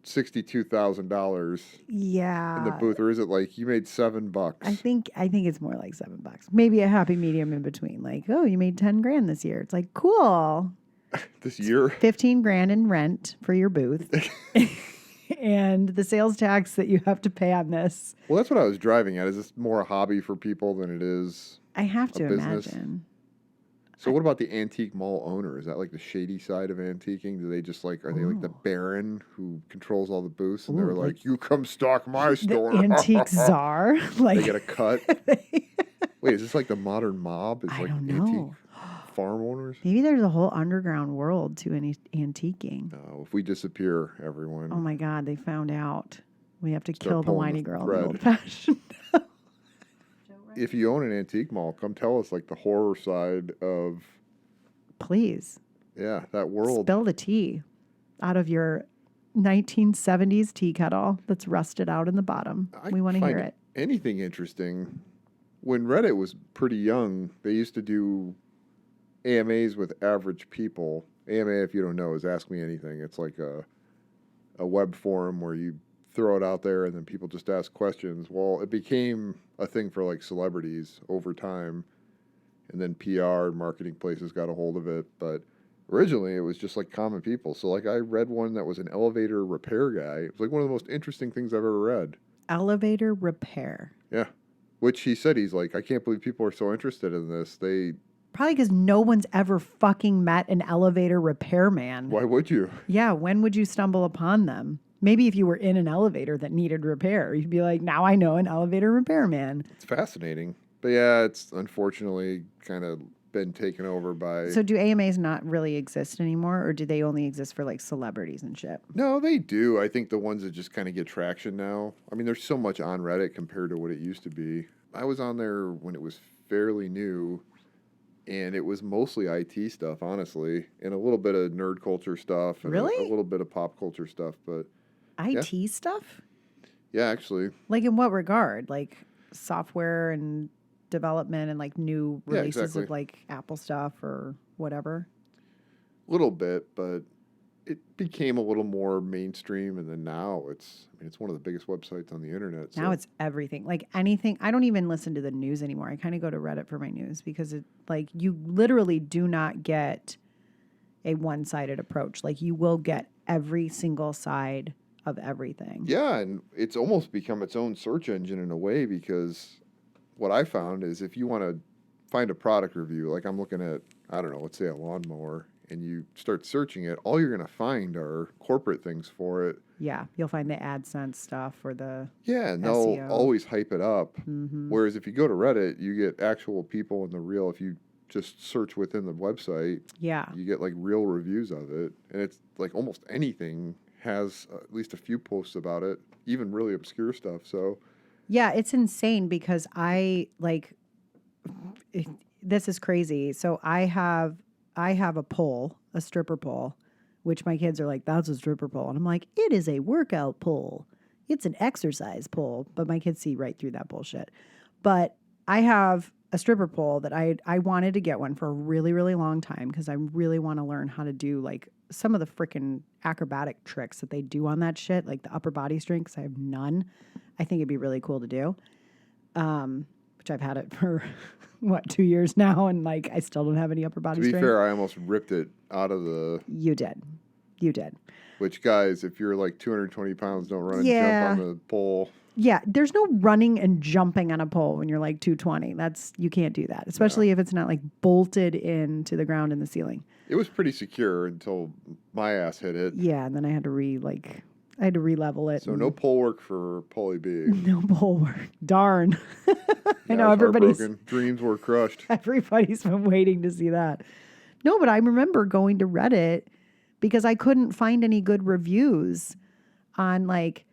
$62,000 in the booth, or is it like you made $7? I think it's more like $7. Maybe a happy medium in between. Like, oh, you made 10 grand this year. It's like, cool. This year? 15 grand in rent for your booth. And the sales tax that you have to pay on this. Well, that's what I was driving at. Is this more a hobby for people than it is I have to business? Imagine. So what about the antique mall owner? Is that like the shady side of antiquing? Do they just like, are they like the baron who controls all the booths? And they're like, you come stock my store. The antique czar? Like they get a cut? Wait, is this like the modern mob? Is I like don't antique know. farm owners? Maybe there's a whole underground world to antiquing. No, if we disappear, everyone. Oh my God, they found out. We have to kill the Winey Girl, the old fashioned. If you own an antique mall, come tell us like the horror side of. Please. Yeah, that world. Spill the tea out of your 1970s tea kettle that's rusted out in the bottom. We want to hear it. Anything interesting. When Reddit was pretty young, they used to do AMAs with average people. AMA, if you don't know, is Ask Me Anything. It's like a web forum where you throw it out there and then people just ask questions. Well, it became a thing for like celebrities over time, and then PR and marketing places got a hold of it. But originally it was just like common people. So like I read one that was an elevator repair guy. It was like one of the most interesting things I've ever read. Elevator repair. Yeah. Which he said, he's like, I can't believe people are so interested in this. Probably because no one's ever fucking met an elevator repairman. Why would you? Yeah, when would you stumble upon them? Maybe if you were in an elevator that needed repair, you'd be like, now I know an elevator repairman. It's fascinating. But yeah, it's unfortunately kind of been taken over by... So do AMAs not really exist anymore, or do they only exist for like celebrities and shit? No, they do. I think the ones that just kind of get traction now. I mean, there's so much on Reddit compared to what it used to be. I was on there when it was fairly new, and it was mostly IT stuff, honestly, and a little bit of nerd culture stuff. And Really? A little bit of pop culture stuff, but... IT stuff? Yeah, actually. Like in what regard? Like software and development and like new releases of like Apple stuff or whatever? A little bit, but it became a little more mainstream, and then now it's one of the biggest websites on the internet. Now it's everything. Like anything. I don't even listen to the news anymore. I kind of go to Reddit for my news because it like you literally do not get a one-sided approach. Like you will get every single side of everything. Yeah, and it's almost become its own search engine in a way, because what I found is if you want to find a product review, like I'm looking at, I don't know, let's say a lawnmower, and you start searching it, all you're going to find are corporate things for it. Yeah, you'll find the AdSense stuff or the and they'll SEO. Always hype it up. Mm-hmm. Whereas if you go to Reddit, you get actual people in the real. If you just search within the website, Yeah. you get like real reviews of it, and it's like almost anything has at least a few posts about it, even really obscure stuff. So Yeah, it's insane because this is crazy. So I have a pole, a stripper pole, which my kids are like, that's a stripper pole. And I'm like, it is a workout pole. It's an exercise pole. But my kids see right through that bullshit. But I have a stripper pole that I wanted to get one for a really, really long time because I really want to learn how to do like some of the freaking acrobatic tricks that they do on that shit, like the upper body strength, 'cause I have none. I think it'd be really cool to do. Which I've had it for 2 years now, and like I still don't have any upper body to be strength. fair, I almost ripped it out of the. You did. Which, guys, if you're like 220 pounds, don't run and Yeah. jump on the pole. Yeah, there's no running and jumping on a pole when you're like 220. You can't do that, especially if it's not like bolted into the ground in the ceiling. It was pretty secure until my ass hit it. Yeah, and then I had to re-level it. So no pole work for Polly B. No pole work. Darn. I Yeah, know I was everybody's heartbroken. Dreams were crushed. everybody's been waiting to see that. No, but I remember going to Reddit because I couldn't find any good reviews on like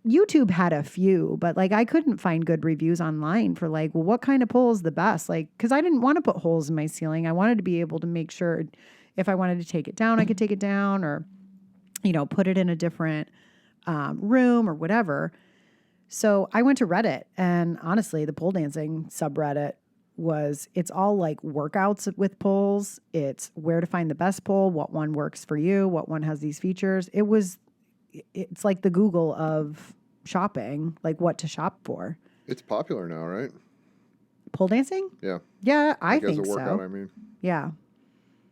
YouTube had a few, but like I couldn't find good reviews online for like, well, what kind of pole is the best? Like, because I didn't want to put holes in my ceiling. I wanted to be able to make sure if I wanted to take it down, I could take it down, or put it in a different room or whatever. So I went to Reddit, and honestly, the pole dancing subreddit it's all like workouts with poles. It's where to find the best pole, what one works for you, what one has these features. It's like the Google of shopping, like what to shop for. It's popular now, right? Pole dancing? Yeah. Yeah, I Like think as a workout, so. I mean. Yeah.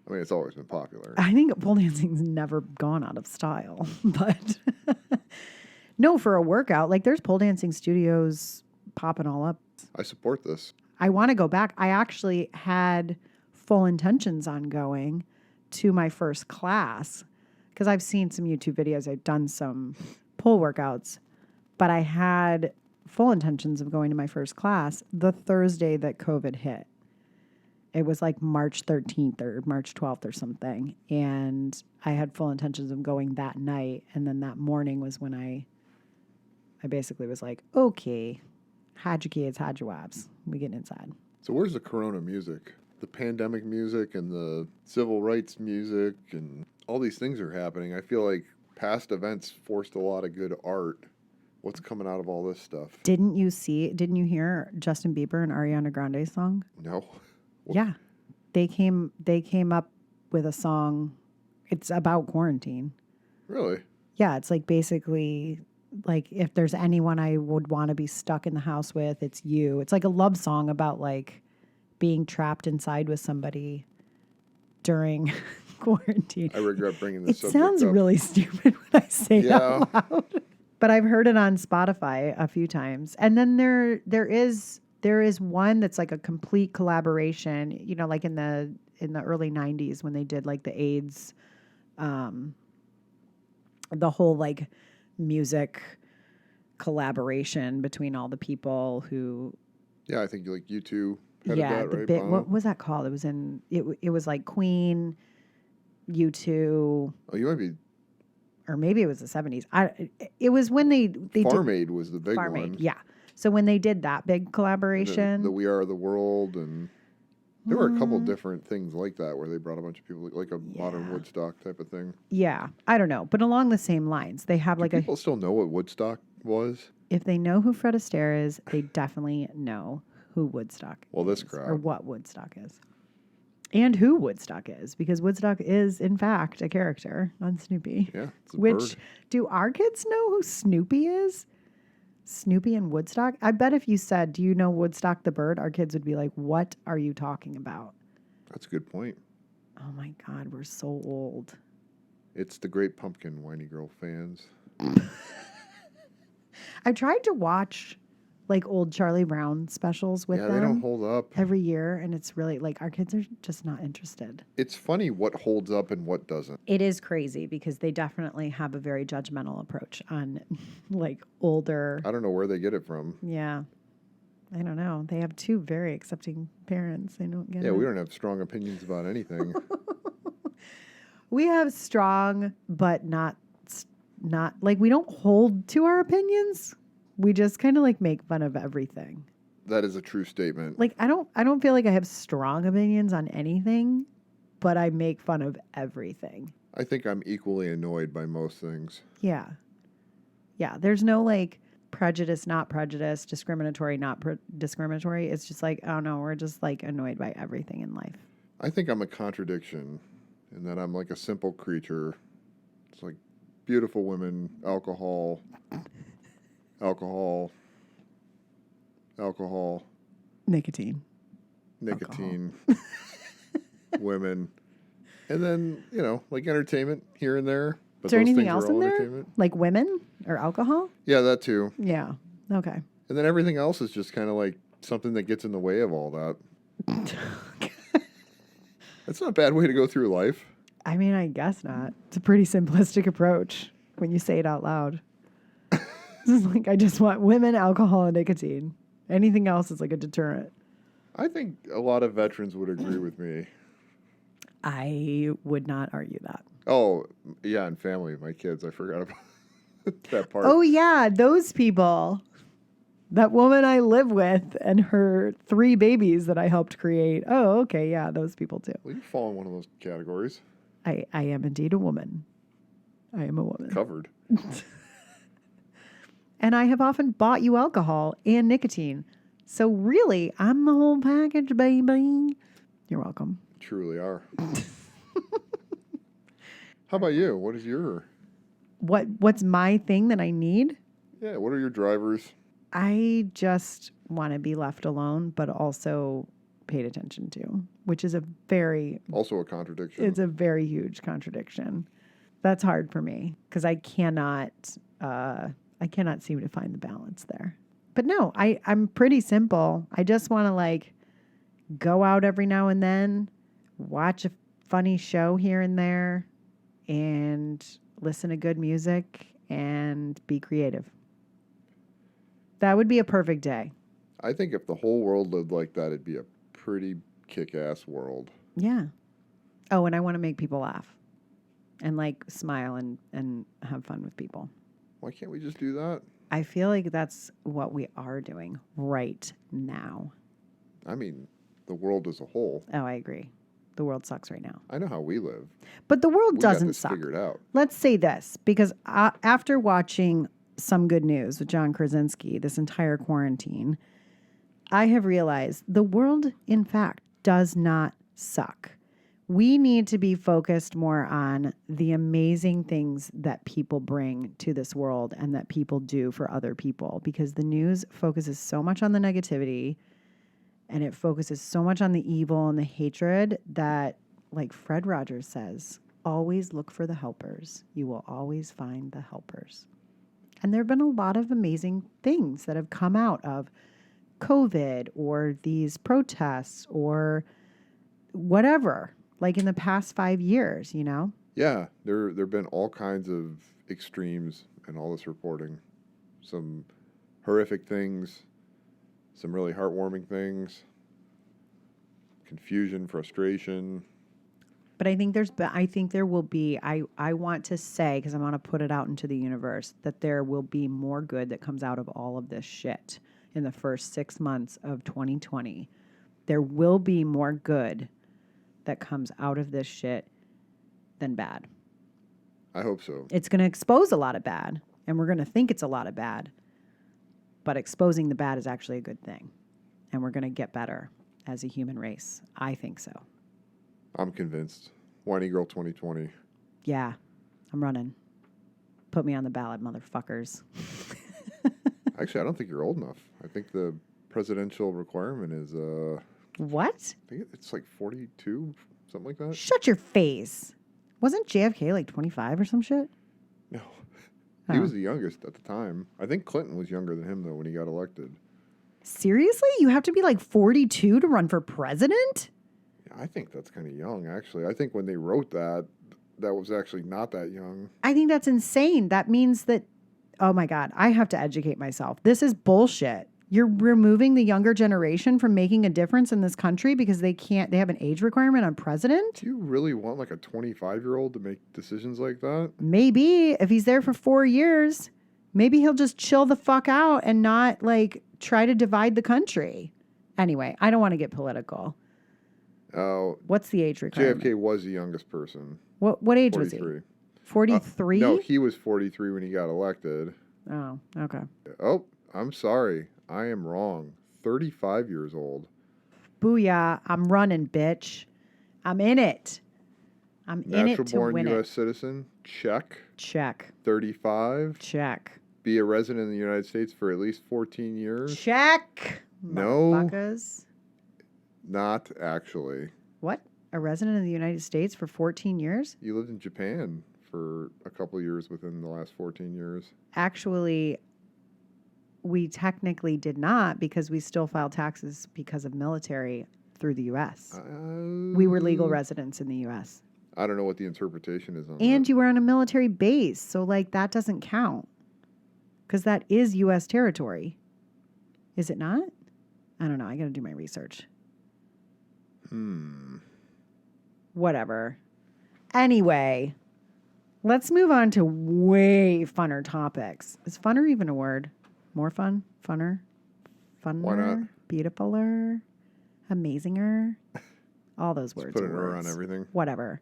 I mean, it's always been popular. I think pole dancing's never gone out of style, but no, for a workout, like there's pole dancing studios popping all up. I support this. I want to go back. I actually had full intentions on going to my first class because I've seen some YouTube videos. I've done some pole workouts, but I had full intentions of going to my first class the Thursday that COVID hit. It was like March 13th or March 12th or something. And I had full intentions of going that night. And then that morning was when I basically was like, okay, hide your kids, hide your wives. We getting inside. So where's the Corona music? The pandemic music and the civil rights music and all these things are happening. I feel like past events forced a lot of good art. What's coming out of all this stuff? Didn't you hear Justin Bieber and Ariana Grande's song? No. Yeah. They came up with a song. It's about quarantine. Really? Yeah, it's like basically like if there's anyone I would want to be stuck in the house with, it's you. It's like a love song about like being trapped inside with somebody during quarantine. I regret bringing this It subject sounds up. really stupid when I say it out loud. But I've heard it on Spotify a few times. And then there is one that's like a complete collaboration, like in the early 90s when they did like the AIDS, the whole like music collaboration between all the people who. Yeah, I think like U2 had Yeah, that, the right? bit. What was that called? It was it was like Queen, U2. Oh, you might be. Or maybe it was the 70s. It was when they Farm did, Aid was the big Farm one. Aid, yeah. So when they did that big And collaboration, the We Are the World, and there were a couple different things like that where they brought a bunch of people, like a modern Woodstock type of thing. yeah, I don't know, but along the same lines, they have Do like people still know what Woodstock was? if they know who Fred Astaire is, they definitely know who Woodstock Well, this is, crowd. or what Woodstock is. And who Woodstock is, because Woodstock is, in fact, a character on Snoopy. Yeah, it's a Which, bird. do our kids know who Snoopy is? Snoopy and Woodstock? I bet if you said, do you know Woodstock the bird? Our kids would be like, what are you talking about? That's a good point. Oh my God, we're so old. It's the Great Pumpkin, Winey Girl fans. I tried to watch like old Charlie Brown specials with them. They don't hold up. Every year, and it's really like our kids are just not interested. It's funny what holds up and what doesn't. It is crazy because they definitely have a very judgmental approach on like older. I don't know where they get it from. Yeah. I don't know. They have two very accepting parents. I don't get Yeah, it. we don't have strong opinions about anything. We have strong, but not like we don't hold to our opinions. We just kind of like make fun of everything. That is a true statement. Like I don't feel like I have strong opinions on anything, but I make fun of everything. I think I'm equally annoyed by most things. Yeah. Yeah, there's no like prejudice, not prejudice, discriminatory, not discriminatory. It's just like, oh no, we're just like annoyed by everything in life. I think I'm a contradiction in that I'm like a simple creature. It's like beautiful women, alcohol, alcohol, alcohol, Nicotine. nicotine, women, and then, like entertainment here and there. But Is there those anything things else are all in there? entertainment. Like women or alcohol? Yeah, that too. Yeah. Okay. And then everything else is just kind of like something that gets in the way of all that. That's not a bad way to go through life. I mean, I guess not. It's a pretty simplistic approach when you say it out loud. It's like, I just want women, alcohol, and nicotine. Anything else is like a deterrent. I think a lot of veterans would agree with me. I would not argue that. Oh, yeah, and family, my kids. I forgot about that part. Oh, yeah, those people. That woman I live with and her 3 babies that I helped create. Oh, okay, yeah, those people too. Well, you fall in one of those categories. I am indeed a woman. I am a woman. Covered. And I have often bought you alcohol and nicotine. So really, I'm the whole package, baby. You're welcome. Truly are. How about you? What is your... What's my thing that I need? Yeah, what are your drivers? I just want to be left alone, but also paid attention to, which is Also a contradiction. it's a very huge contradiction. That's hard for me because I cannot seem to find the balance there. But no, I'm pretty simple. I just want to like go out every now and then, watch a funny show here and there, and listen to good music and be creative. That would be a perfect day. I think if the whole world lived like that, it'd be a pretty kick-ass world. Yeah. Oh, and I want to make people laugh and like smile and have fun with people. Why can't we just do that? I feel like that's what we are doing right now. I mean, the world as a whole. Oh, I agree. The world sucks right now. I know how we live. But the world We got doesn't this suck. figured out. Let's say this, because after watching Some Good News with John Krasinski this entire quarantine, I have realized the world, in fact, does not suck. We need to be focused more on the amazing things that people bring to this world and that people do for other people, because the news focuses so much on the negativity and it focuses so much on the evil and the hatred that, like Fred Rogers says, always look for the helpers. You will always find the helpers. And there have been a lot of amazing things that have come out of COVID or these protests or whatever, like in the past 5 years, you know? Yeah, there have been all kinds of extremes in all this reporting. Some horrific things, some really heartwarming things, confusion, frustration. But I think there will be, I want to say, because I want to put it out into the universe, that there will be more good that comes out of all of this shit in the first 6 months of 2020. There will be more good that comes out of this shit than bad. I hope so. It's going to expose a lot of bad, and we're going to think it's a lot of bad. But exposing the bad is actually a good thing. And we're going to get better as a human race. I think so. I'm convinced. Winey Girl 2020. Yeah, I'm running. Put me on the ballot, motherfuckers. Actually, I don't think you're old enough. I think the presidential requirement is, What? I think it's like 42, something like that. Shut your face. Wasn't JFK like 25 or some shit? No. He Oh. was the youngest at the time. I think Clinton was younger than him, though, when he got elected. Seriously? You have to be like 42 to run for president? Yeah, I think that's kind of young, actually. I think when they wrote that, that was actually not that young. I think that's insane. That means that, oh my God, I have to educate myself. This is bullshit. You're removing the younger generation from making a difference in this country because they have an age requirement on president? Do you really want like a 25-year-old to make decisions like that? Maybe if he's there for 4 years, maybe he'll just chill the fuck out and not like try to divide the country. Anyway, I don't want to get political. Oh, What's the age requirement? JFK was the youngest person. What age was he? 43? No, he was 43 when he got elected. Oh, okay. Oh, I'm sorry. I am wrong. 35 years old. Booyah. I'm running, bitch. I'm in it. I'm in it to Natural-born win U.S. it. citizen. Check. Check. 35. Check. Be a resident in the United States for at least 14 years. Check. No. Motherfuckers. Not actually. What? A resident of the United States for 14 years? You lived in Japan for a couple of years within the last 14 years. Actually, we technically did not because we still filed taxes because of military through the U.S. We were legal residents in the U.S. I don't know what the interpretation is on And that. you were on a military base, so like that doesn't count because that is U.S. territory. Is it not? I don't know. I got to do my research. Whatever. Anyway, let's move on to way funner topics. Is funner even a word? More fun? Funner? Funner? Why not? Beautifuler? Amazinger? All those words. Put are an "er" words. on everything. Whatever.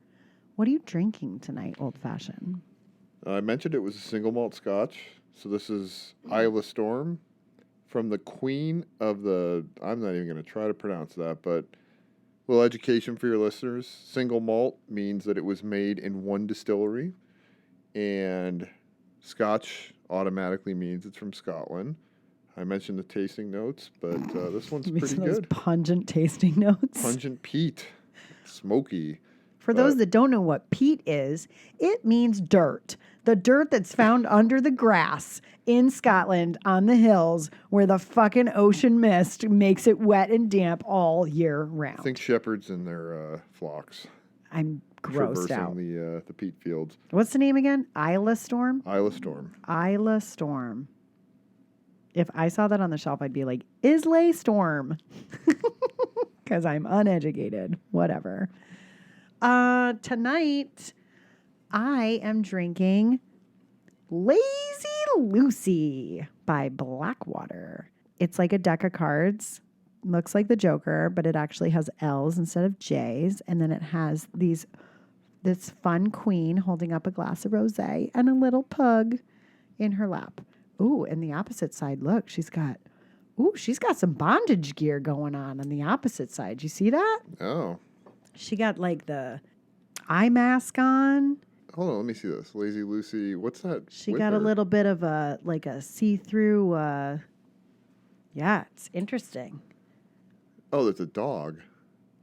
What are you drinking tonight, old fashioned? I mentioned it was a single malt Scotch. So this is Isla Storm from the queen of the... I'm not even going to try to pronounce that, but... Little education for your listeners. Single malt means that it was made in one distillery. And Scotch automatically means it's from Scotland. I mentioned the tasting notes, but this one's pretty Those good. pungent tasting notes. Pungent peat. Smoky. For those that don't know what peat is, it means dirt. The dirt that's found under the grass in Scotland on the hills where the fucking ocean mist makes it wet and damp all year round. Think shepherds and their flocks. I'm grossed traversing out. the peat fields. What's the name again? Isla Storm? Isla Storm. Isla Storm. If I saw that on the shelf, I'd be like, Islay Storm. Because I'm uneducated. Whatever. Tonight, I am drinking Lazy Lucy by Blackwater. It's like a deck of cards. Looks like the Joker, but it actually has L's instead of J's. And then it has this fun queen holding up a glass of rosé and a little pug in her lap. Ooh, and the opposite side, look, she's got some bondage gear going on the opposite side. You see that? Oh. She got like the eye mask on. Hold on, let me see this. Lazy Lucy, what's that? She with got her? a little bit of a see-through. Yeah, it's interesting. Oh, that's a dog.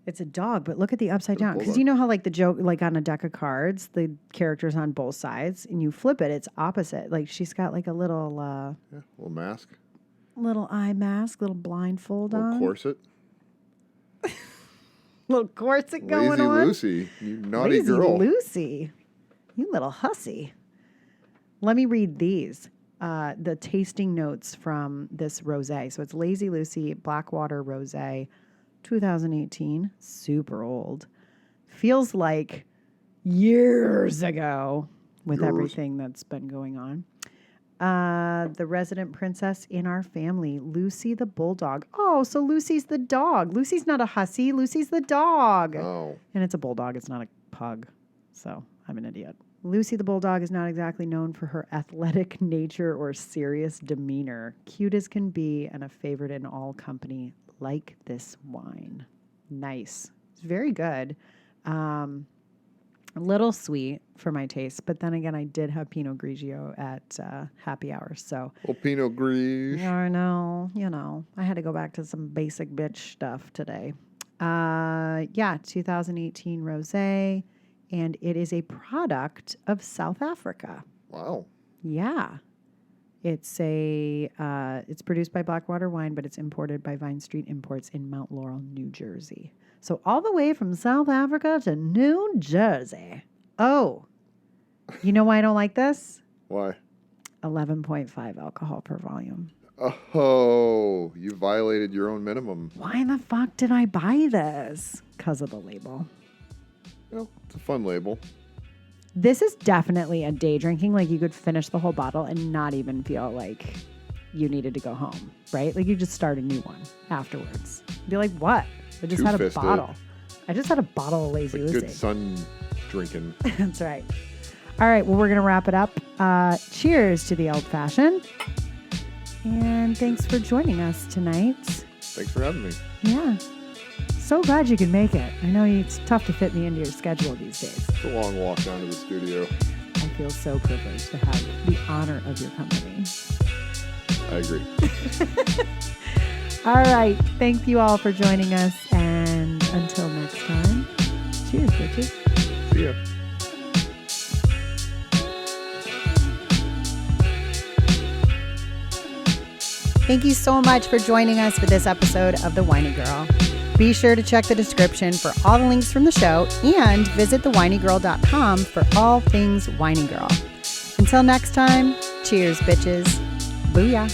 It's a dog, but look at the upside It's a down. Because bulldog. you know how like the joke, like on a deck of cards, the character's on both sides, and you flip it, it's opposite. Like she's got like a little Yeah, little mask. little eye mask, little blindfold Little on, corset. little corset going Lazy on. Lucy, you naughty Lazy girl. Lucy, you little hussy. Let me read these. The tasting notes from this rosé. So it's Lazy Lucy Blackwater Rosé, 2018. Super old. Feels like years ago with Years. everything that's been going on. The resident princess in our family, Lucy the bulldog. Oh, so Lucy's the dog. Lucy's not a hussy. Lucy's the dog. Oh, And it's a bulldog. It's not a pug. So I'm an idiot. Lucy the bulldog is not exactly known for her athletic nature or serious demeanor. Cute as can be and a favorite in all company, like this wine. Nice. It's very good. A little sweet for my taste, but then again, I did have Pinot Grigio at happy hour, so old Pinot Gris. I know, I had to go back to some basic bitch stuff today. 2018 rosé, and it is a product of South Africa. Wow. Yeah. It's produced by Blackwater Wine, but it's imported by Vine Street Imports in Mount Laurel, New Jersey. So all the way from South Africa to New Jersey. Oh, you know why I don't like this? Why? 11.5 alcohol per volume. Oh, you violated your own minimum. Why the fuck did I buy this? Because of the label. Well, it's a fun label. This is definitely a day drinking. Like you could finish the whole bottle and not even feel like you needed to go home, right? Like you just start a new one afterwards. Be like, what? I just had a Two-fisted. bottle. I just had a bottle of Lazy Like Lucy. good sun drinking. That's right. All right. Well, we're going to wrap it up. Cheers to the old fashioned. And thanks for joining us tonight. Thanks for having me. Yeah. So glad you could make it. I know it's tough to fit me into your schedule these days. It's a long walk down to the studio. I feel so privileged to have the honor of your company. I agree. All right. Thank you all for joining us. And until next time, cheers, bitches. See ya. Thank you so much for joining us for this episode of The Winey Girl. Be sure to check the description for all the links from the show and visit thewineygirl.com for all things Winey Girl. Until next time, cheers, bitches. Booyah.